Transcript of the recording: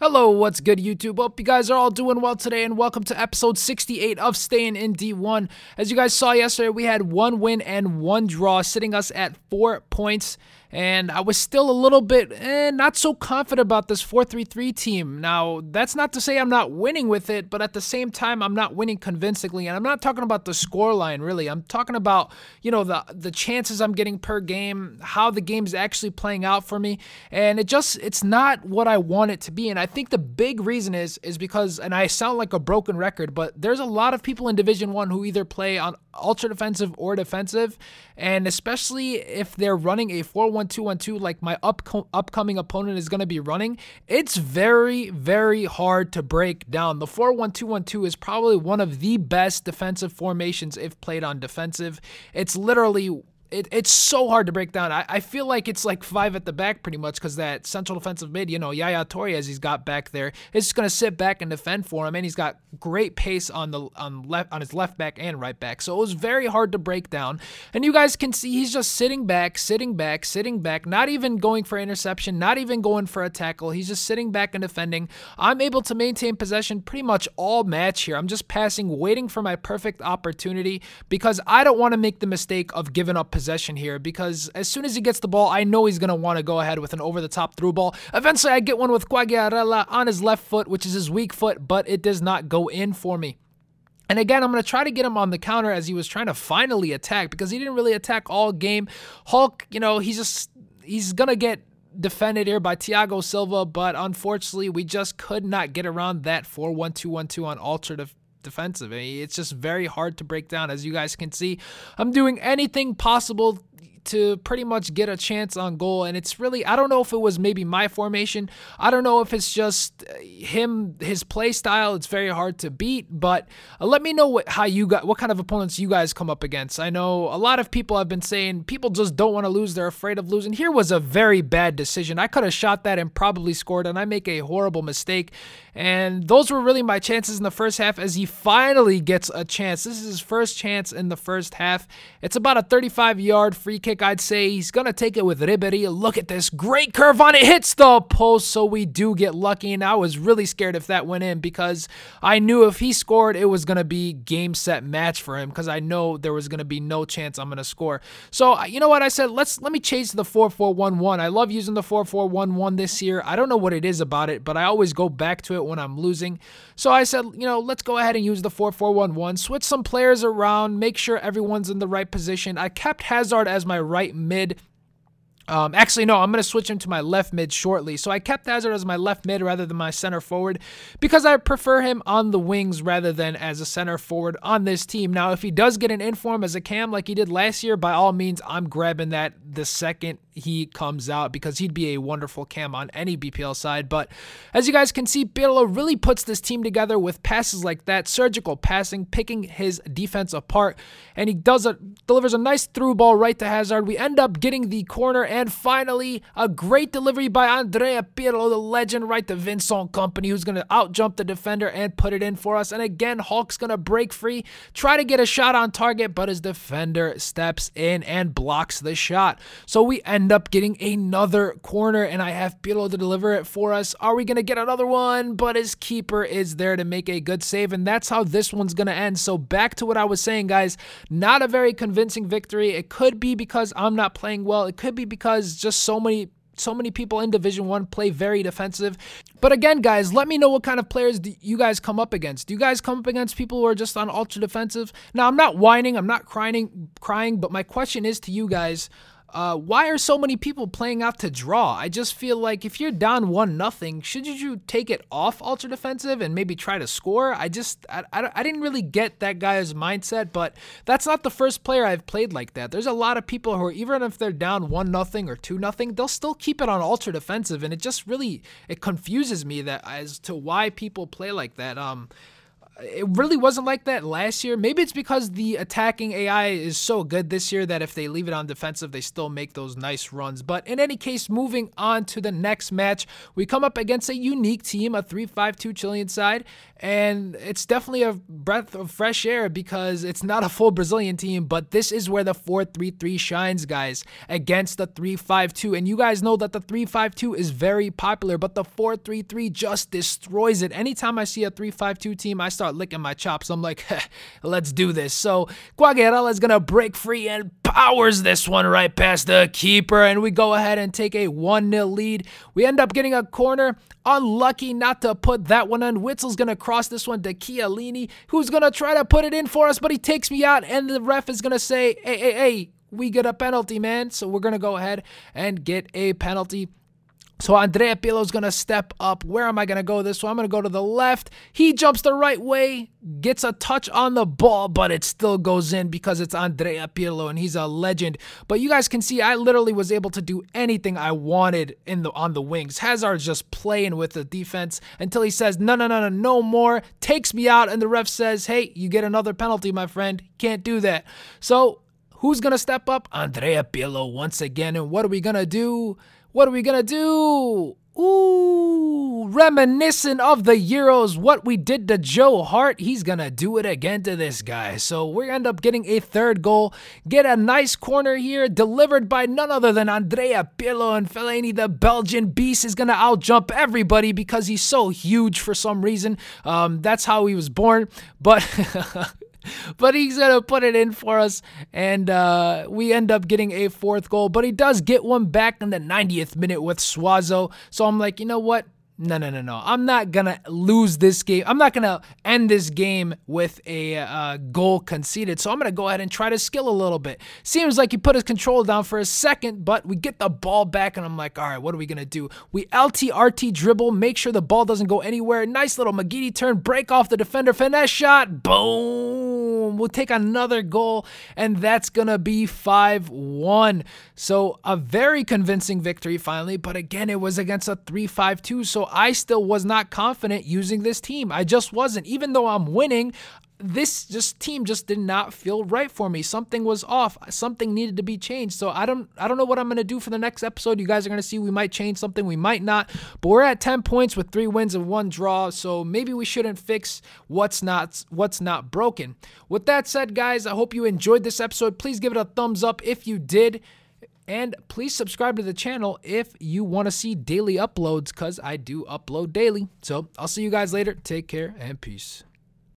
Hello, what's good, YouTube? Hope you guys are all doing well today, and welcome to episode 68 of Stayin in D1. As you guys saw yesterday, we had 1 win and 1 draw, sitting us at 4 points. And I was still a little bit not so confident about this 4-3-3 team. Now, that's not to say I'm not winning with it, but at the same time, I'm not winning convincingly. And I'm not talking about the scoreline, really. I'm talking about, the chances I'm getting per game, how the game's actually playing out for me. And it's not what I want it to be. And I think the big reason is because, and I sound like a broken record, but there's a lot of people in Division 1 who either play on ultra defensive or defensive. And especially if they're running a 4-1-2-1-2 like my upcoming opponent is going to be running, it's very, very hard to break down. The 4-1-2-1-2 is probably one of the best defensive formations if played on defensive. It's literally... It's so hard to break down. I feel like it's like 5 at the back pretty much, because that central defensive mid, Yaya Torres he's got back there, is just going to sit back and defend for him, and he's got great pace on his left back and right back. So it was very hard to break down. And you guys can see he's just sitting back, not even going for interception, not even going for a tackle. He's just sitting back and defending. I'm able to maintain possession pretty much all match here. I'm just passing, waiting for my perfect opportunity, because I don't want to make the mistake of giving up possession here, because as soon as he gets the ball, I know he's going to want to go ahead with an over-the-top through ball. Eventually, I get one with Quagliarella on his left foot, which is his weak foot, but it does not go in for me. And again, I'm going to try to get him on the counter as he was trying to finally attack, because he didn't really attack all game. Hulk, he's going to get defended here by Thiago Silva, but unfortunately, we just could not get around that 4-1-2-1-2 on ultra defensive. It's just very hard to break down. As you guys can see, I'm doing anything possible to pretty much get a chance on goal, and it's really, I don't know if it was maybe my formation, I don't know if it's just his play style. It's very hard to beat, but let me know what kind of opponents you guys come up against. I know a lot of people have been saying people just don't want to lose, they're afraid of losing. Here was a very bad decision. I could have shot that and probably scored, and I make a horrible mistake. And those were really my chances in the first half, as he finally gets a chance. This is his first chance in the first half. It's about a 35-yard free kick, I'd say. He's going to take it with Ribery. Look at this. Great curve on it. Hits the post, so we do get lucky. And I was really scared if that went in, because I knew if he scored, it was going to be game, set, match for him, because I know there was going to be no chance I'm going to score. So, you know what? I said, let me change to the 4-4-1-1. I love using the 4-4-1-1 this year. I don't know what it is about it, but I always go back to it when I'm losing. So I said, let's go ahead and use the 4-4-1-1, switch some players around, make sure everyone's in the right position. I kept Hazard as my right mid. Actually, no, I'm going to switch him to my left mid shortly. So I kept Hazard as my left mid rather than my center forward, because I prefer him on the wings rather than as a center forward on this team. Now, if he does get an inform as a cam like he did last year, by all means, I'm grabbing that the second he comes out, because he'd be a wonderful cam on any BPL side. But as you guys can see, Pirlo really puts this team together with passes like that, surgical passing, picking his defense apart, and he delivers a nice through ball right to Hazard. We end up getting the corner, and finally, a great delivery by Andrea Pirlo, the legend, right to Vincent Kompany, who's going to out-jump the defender and put it in for us. And again, Hulk's going to break free, try to get a shot on target, but his defender steps in and blocks the shot. So we end up getting another corner, and I have Pirlo to deliver it for us. Are we going to get another one? But his keeper is there to make a good save, and that's how this one's going to end. So back to what I was saying, guys, not a very convincing victory. It could be because I'm not playing well. It could be because just so many people in Division 1 play very defensive. But again, guys, let me know what kind of players do you guys come up against. Do you guys come up against people who are just on ultra defensive? Now, I'm not whining, I'm not crying, but my question is to you guys, why are so many people playing out to draw? I just feel like if you're down 1-0, shouldn't you take it off ultra defensive and maybe try to score? I didn't really get that guy's mindset, but that's not the first player I've played like that. There's a lot of people who are, even if they're down 1-0 or 2-0, they'll still keep it on ultra defensive, and it just really, it confuses me that as to why people play like that. It really wasn't like that last year. Maybe it's because the attacking AI is so good this year that if they leave it on defensive, they still make those nice runs. But in any case, moving on to the next match, we come up against a unique team, a 3-5-2 Chilean side, and it's definitely a breath of fresh air because it's not a full Brazilian team, but this is where the 4-3-3 shines, guys, against the 3-5-2. And you guys know that the 3-5-2 is very popular, but the 4-3-3 just destroys it. Anytime I see a 3-5-2 team, I start licking my chops. I'm like, let's do this. So Quagliarella is going to break free and powers this one right past the keeper, and we go ahead and take a 1-0 lead. We end up getting a corner. Unlucky not to put that one on. Witzel's going to cross this one to Chiellini, who's going to try to put it in for us, but he takes me out, and the ref is going to say, hey, we get a penalty, man. So we're going to go ahead and get a penalty. So Andrea Pirlo's going to step up. Where am I going to go this one? I'm going to go to the left. He jumps the right way, gets a touch on the ball, but it still goes in because it's Andrea Pirlo, and he's a legend. But you guys can see I literally was able to do anything I wanted on the wings. Hazard's just playing with the defense until he says, no more, takes me out, and the ref says, hey, you get another penalty, my friend. Can't do that. So who's going to step up? Andrea Pirlo once again, and what are we going to do? What are we going to do? Ooh, reminiscent of the Euros, what we did to Joe Hart, he's going to do it again to this guy. So we end up getting a third goal, get a nice corner here, delivered by none other than Andrea Pirlo, and Fellaini, the Belgian beast, is going to outjump everybody because he's so huge for some reason. That's how he was born, but... But he's going to put it in for us, and we end up getting a fourth goal. But he does get one back in the 90th minute with Suazo. So I'm like, you know what? No. I'm not going to lose this game. I'm not going to end this game with a goal conceded. So I'm going to go ahead and try to skill a little bit. Seems like he put his control down for a second, but we get the ball back, and I'm like, all right, what are we going to do? We LT-RT dribble, make sure the ball doesn't go anywhere. Nice little Magidi turn, break off the defender, finesse shot, boom. We'll take another goal, and that's going to be 5-1. So a very convincing victory finally, but again, it was against a 3-5-2, so I still was not confident using this team. I just wasn't. Even though I'm winning, this team just did not feel right for me. Something was off. Something needed to be changed. So I don't know what I'm going to do for the next episode. You guys are going to see we might change something, we might not. But we're at 10 points with 3 wins and 1 draw. So maybe we shouldn't fix what's not broken. With that said, guys, I hope you enjoyed this episode. Please give it a thumbs up if you did. And please subscribe to the channel if you want to see daily uploads, because I do upload daily. So I'll see you guys later. Take care and peace.